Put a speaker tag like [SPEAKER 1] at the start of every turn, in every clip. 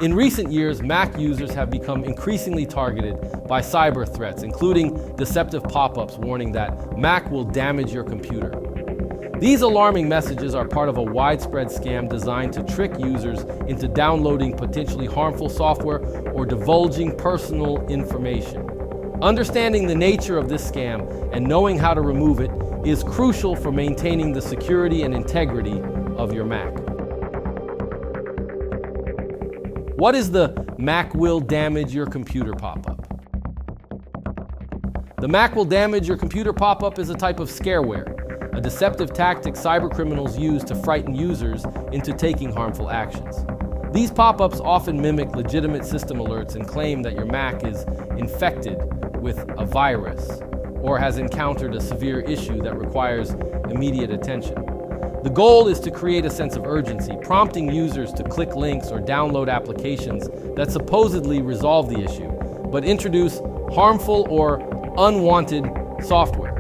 [SPEAKER 1] In recent years, Mac users have become increasingly targeted by cyber threats, including deceptive pop-ups warning that Mac will damage your computer. These alarming messages are part of a widespread scam designed to trick users into downloading potentially harmful software or divulging personal information. Understanding the nature of this scam and knowing how to remove it is crucial for maintaining the security and integrity of your Mac. What is the Mac will damage your computer pop-up? The Mac will damage your computer pop-up is a type of scareware, a deceptive tactic cybercriminals use to frighten users into taking harmful actions. These pop-ups often mimic legitimate system alerts and claim that your Mac is infected with a virus or has encountered a severe issue that requires immediate attention. The goal is to create a sense of urgency, prompting users to click links or download applications that supposedly resolve the issue, but introduce harmful or unwanted software.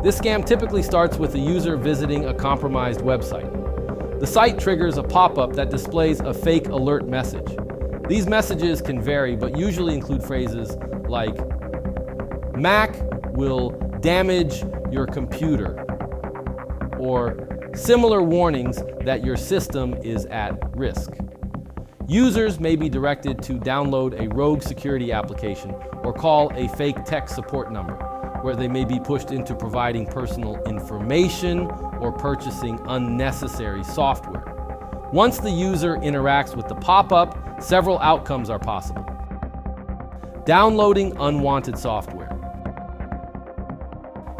[SPEAKER 1] This scam typically starts with the user visiting a compromised website. The site triggers a pop-up that displays a fake alert message. These messages can vary, but usually include phrases like, "Mac will damage your computer," or similar warnings that your system is at risk. Users may be directed to download a rogue security application or call a fake tech support number, where they may be pushed into providing personal information or purchasing unnecessary software. Once the user interacts with the pop-up, several outcomes are possible. Downloading unwanted software.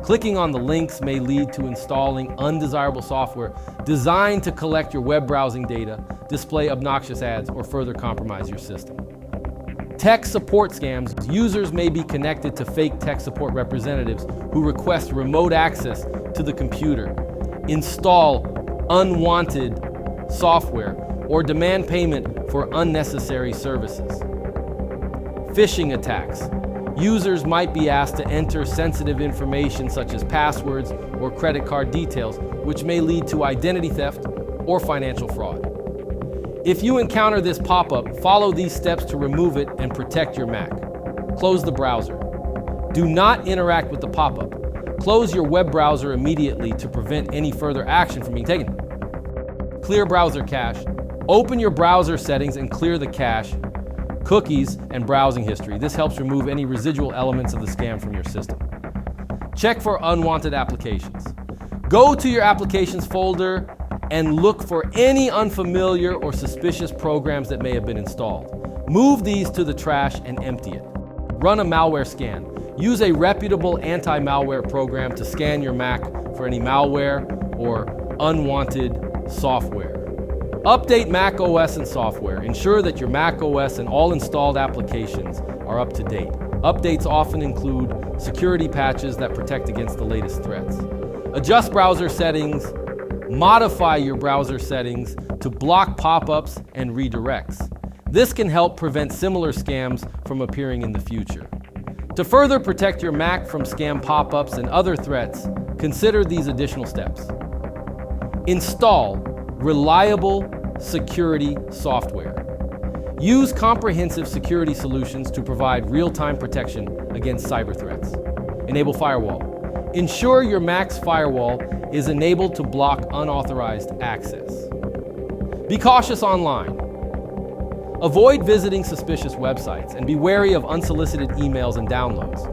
[SPEAKER 1] Clicking on the links may lead to installing undesirable software designed to collect your web browsing data, display obnoxious ads, or further compromise your system. Tech support scams. Users may be connected to fake tech support representatives who request remote access to the computer, install unwanted software, or demand payment for unnecessary services. Phishing attacks. Users might be asked to enter sensitive information such as passwords or credit card details, which may lead to identity theft or financial fraud. If you encounter this pop-up, follow these steps to remove it and protect your Mac. Close the browser. Do not interact with the pop-up. Close your web browser immediately to prevent any further action from being taken. Clear browser cache. Open your browser settings and clear the cache, cookies, and browsing history. This helps remove any residual elements of the scam from your system. Check for unwanted applications. Go to your applications folder and look for any unfamiliar or suspicious programs that may have been installed. Move these to the trash and empty it. Run a malware scan. Use a reputable anti-malware program to scan your Mac for any malware or unwanted software. Update macOS and software. Ensure that your macOS and all installed applications are up to date. Updates often include security patches that protect against the latest threats. Adjust browser settings. Modify your browser settings to block pop-ups and redirects. This can help prevent similar scams from appearing in the future. To further protect your Mac from scam pop-ups and other threats, consider these additional steps. Install reliable security software. Use comprehensive security solutions to provide real-time protection against cyber threats. Enable firewall. Ensure your Mac's firewall is enabled to block unauthorized access. Be cautious online. Avoid visiting suspicious websites and be wary of unsolicited emails and downloads.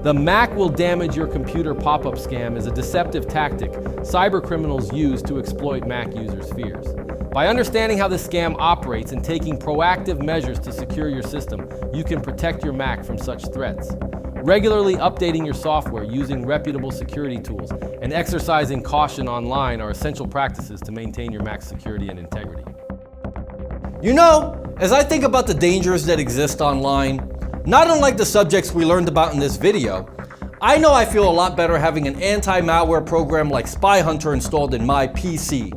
[SPEAKER 1] The Mac will damage your computer pop-up scam is a deceptive tactic cybercriminals use to exploit Mac users' fears. By understanding how this scam operates and taking proactive measures to secure your system, you can protect your Mac from such threats. Regularly updating your software using reputable security tools and exercising caution online are essential practices to maintain your Mac's security and integrity.
[SPEAKER 2] You know, as I think about the dangers that exist online, not unlike the subjects we learned about in this video, I know I feel a lot better having an anti-malware program like Spy Hunter installed in my PC,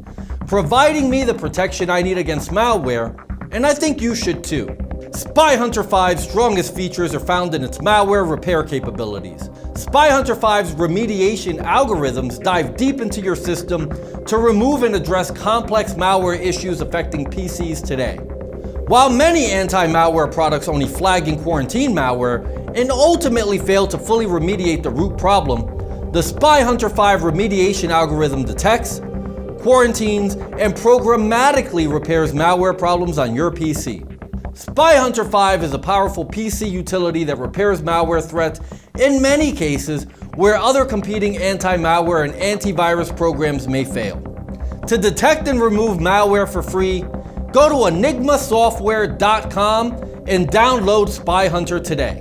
[SPEAKER 2] providing me the protection I need against malware, and I think you should too. Spy Hunter 5's strongest features are found in its malware repair capabilities. Spy Hunter 5's remediation algorithms dive deep into your system to remove and address complex malware issues affecting PCs today. While many anti-malware products only flag and quarantine malware and ultimately fail to fully remediate the root problem, the SpyHunter 5 remediation algorithm detects, quarantines, and programmatically repairs malware problems on your PC. SpyHunter 5 is a powerful PC utility that repairs malware threats in many cases where other competing anti-malware and antivirus programs may fail. To detect and remove malware for free, go to enigmasoftware.com and download SpyHunter today.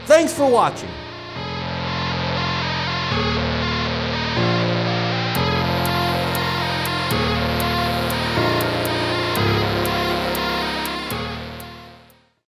[SPEAKER 2] Thanks for watching.